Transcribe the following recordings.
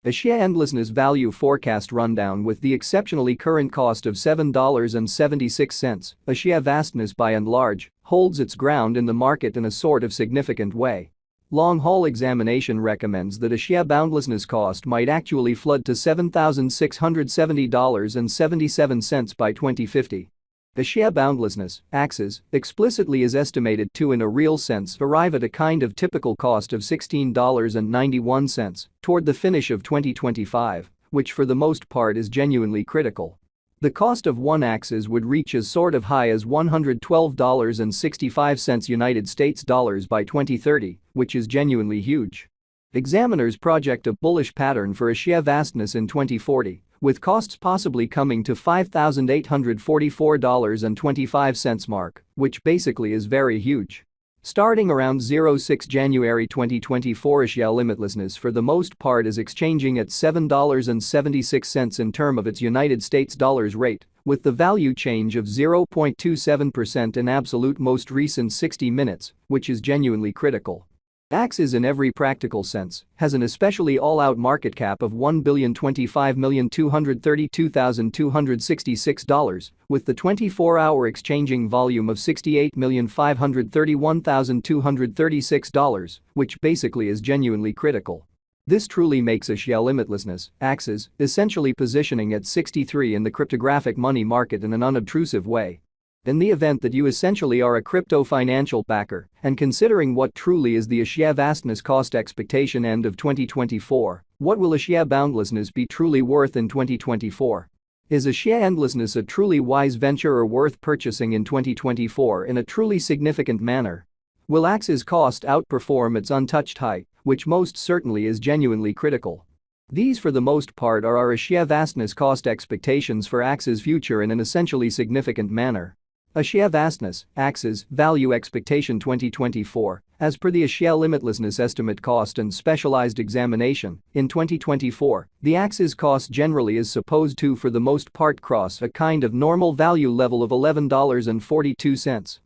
Axie Endlessness Value Forecast Rundown. With the exceptionally current cost of $7.76, Axie Vastness by and large holds its ground in the market in a sort of significant way. Long-haul examination recommends that Axie Boundlessness cost might actually flood to $7,670.77 by 2050. Axie Boundlessness, Axie, explicitly is estimated to in a real sense arrive at a kind of typical cost of $16.91 toward the finish of 2025, which for the most part is genuinely critical. The cost of one Axie would reach as sort of high as $112.65 United States dollars by 2030, which is genuinely huge. Examiners project a bullish pattern for Axie Vastness in 2040, with costs possibly coming to $5,844.25 mark, which basically is very huge. Starting around 06 January 2024, Axie Limitlessness for the most part is exchanging at $7.76 in term of its United States dollars rate, with the value change of 0.27% in absolute most recent 60 minutes, which is genuinely critical. Axie in every practical sense has an especially all-out market cap of $1,025,232,266, with the 24-hour exchanging volume of $68,531,236, which basically is genuinely critical. This truly makes Axie Limitlessness, Axie, essentially positioning at 63 in the cryptographic money market in an unobtrusive way. In the event that you essentially are a crypto financial backer and considering what truly is the Axie Vastness cost expectation end of 2024, what will Axie Boundlessness be truly worth in 2024? Is Axie Endlessness a truly wise venture or worth purchasing in 2024 in a truly significant manner? Will Axie's cost outperform its untouched height, which most certainly is genuinely critical? These for the most part are our Axie Vastness cost expectations for Axie's future in an essentially significant manner. Axie Vastness, Axie, Value Expectation 2024, as per the Axie Limitlessness Estimate Cost and Specialized Examination, in 2024, the Axie cost generally is supposed to for the most part cross a kind of normal value level of $11.42.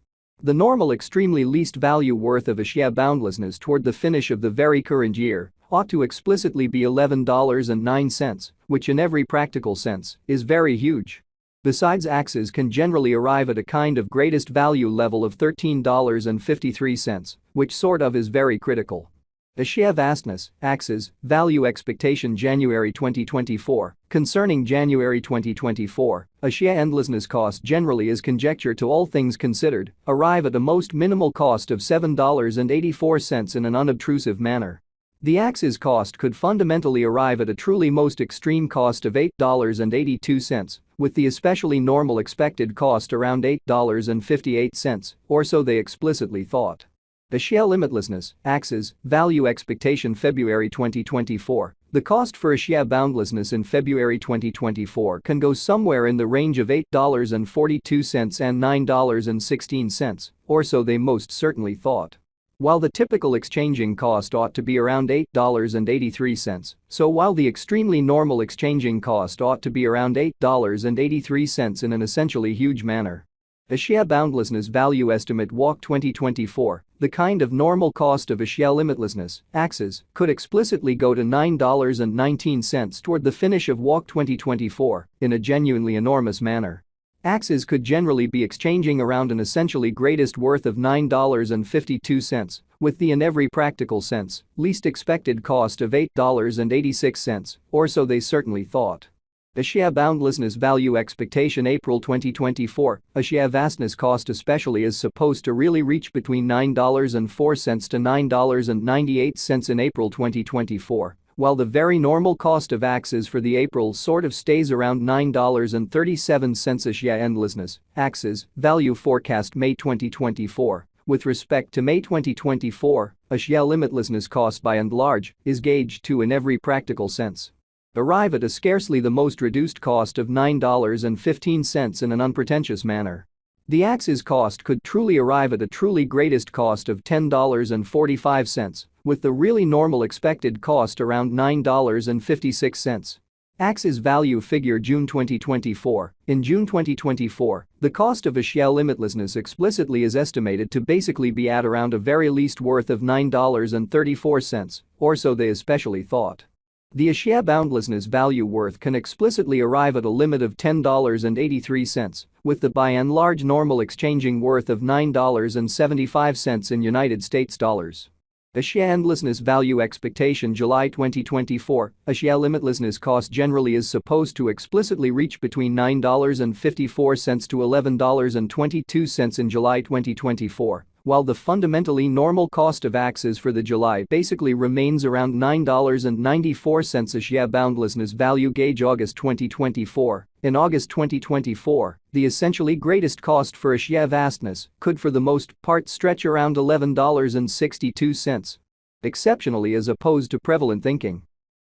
The normal extremely least value worth of Axie Boundlessness toward the finish of the very current year ought to explicitly be $11.09, which in every practical sense is very huge. Besides, Axie can generally arrive at a kind of greatest value level of $13.53, which sort of is very critical. Axie Vastness, Axie, Value Expectation January 2024. Concerning January 2024, Axie Endlessness cost generally is conjecture to all things considered, arrive at a most minimal cost of $7.84 in an unobtrusive manner. The Axie cost could fundamentally arrive at a truly most extreme cost of $8.82, with the especially normal expected cost around $8.58, or so they explicitly thought. Axie Limitlessness, Axie, Value Expectation February 2024. The cost for Axie Boundlessness in February 2024 can go somewhere in the range of $8.42 and $9.16, or so they most certainly thought. While the typical exchanging cost ought to be around $8.83, so while the extremely normal exchanging cost ought to be around $8.83 in an essentially huge manner. Axie Boundlessness Value Estimate Walk 2024, the kind of normal cost of Axie Limitlessness, Axie, could explicitly go to $9.19 toward the finish of Walk 2024 in a genuinely enormous manner. Axie could generally be exchanging around an essentially greatest worth of $9.52, with the in every practical sense least expected cost of $8.86, or so they certainly thought. Axie Boundlessness Value Expectation April 2024. Axie Vastness cost especially is supposed to really reach between $9.04 to $9.98 in April 2024. While the very normal cost of Axie for the April sort of stays around $9.37. Axie Endlessness, Axie, Value Forecast May 2024. With respect to May 2024, Axie Limitlessness cost by and large is gauged to in every practical sense arrive at a scarcely the most reduced cost of $9.15 in an unpretentious manner. The Axie cost could truly arrive at a truly greatest cost of $10.45, with the really normal expected cost around $9.56. Axie Value Figure June 2024. In June 2024, the cost of Axie Limitlessness explicitly is estimated to basically be at around a very least worth of $9.34, or so they especially thought. The Axie boundlessness value worth can explicitly arrive at a limit of $10.83, with the by and large normal exchanging worth of $9.75 in United States dollars. Axie endlessness value expectation July 2024. Axie limitlessness cost generally is supposed to explicitly reach between $9.54 to $11.22 in July 2024, while the fundamentally normal cost of Axes for the July basically remains around $9.94. Axie boundlessness value gauge August 2024. In August 2024, the essentially greatest cost for Axie vastness could for the most part stretch around $11.62. Exceptionally as opposed to prevalent thinking.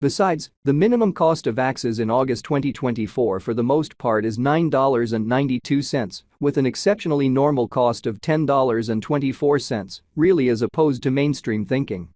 Besides, the minimum cost of Axes in August 2024 for the most part is $9.92, with an exceptionally normal cost of $10.24, really as opposed to mainstream thinking.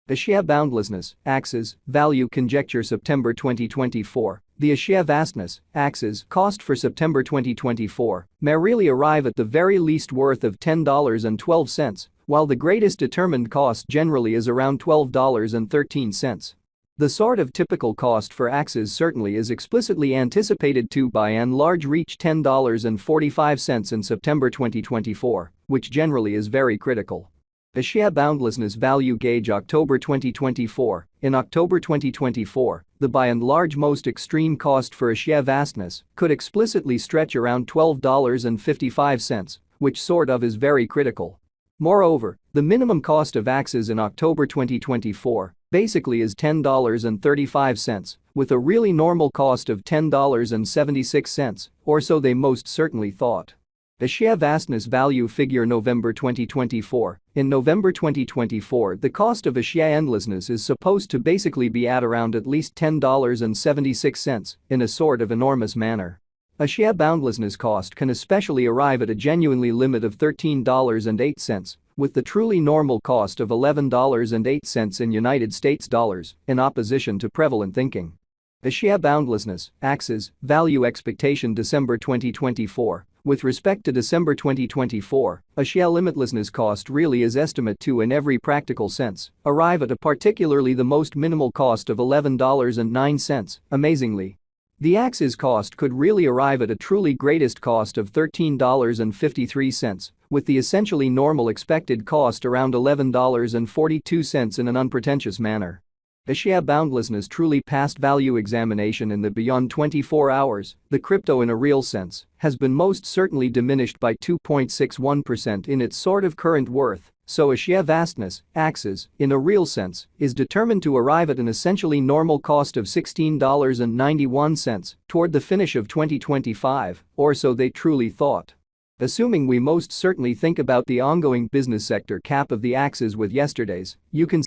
Axie boundlessness, Axes, value conjecture September 2024. The Axie vastness, Axes, cost for September 2024 may really arrive at the very least worth of $10.12, while the greatest determined cost generally is around $12.13. The sort of typical cost for Axes certainly is explicitly anticipated to by and large reach $10.45 in September 2024, which generally is very critical. Axie boundlessness value gauge October 2024. In October 2024, the by and large most extreme cost for Axie vastness could explicitly stretch around $12.55, which sort of is very critical. Moreover, the minimum cost of Axes in October 2024 basically is $10.35, with a really normal cost of $10.76, or so they most certainly thought. Axie vastness value figure November 2024. In November 2024, the cost of Axie endlessness is supposed to basically be at around at least $10.76 in a sort of enormous manner. Axie boundlessness cost can especially arrive at a genuinely limit of $13.08, with the truly normal cost of $11.08 in United States dollars, in opposition to prevalent thinking. Axie boundlessness, Axes, value expectation December 2024. With respect to December 2024, Axie limitlessness cost really is estimate to in every practical sense arrive at a particularly the most minimal cost of $11.09, amazingly. The Axes cost could really arrive at a truly greatest cost of $13.53, with the essentially normal expected cost around $11.42 in an unpretentious manner. Axie boundlessness truly past value examination in the beyond 24 hours, the crypto in a real sense, has been most certainly diminished by 2.61% in its sort of current worth, so Axie vastness, Axes, in a real sense, is determined to arrive at an essentially normal cost of $16.91 toward the finish of 2025, or so they truly thought. Assuming we most certainly think about the ongoing business sector cap of the Axes with yesterday's, you can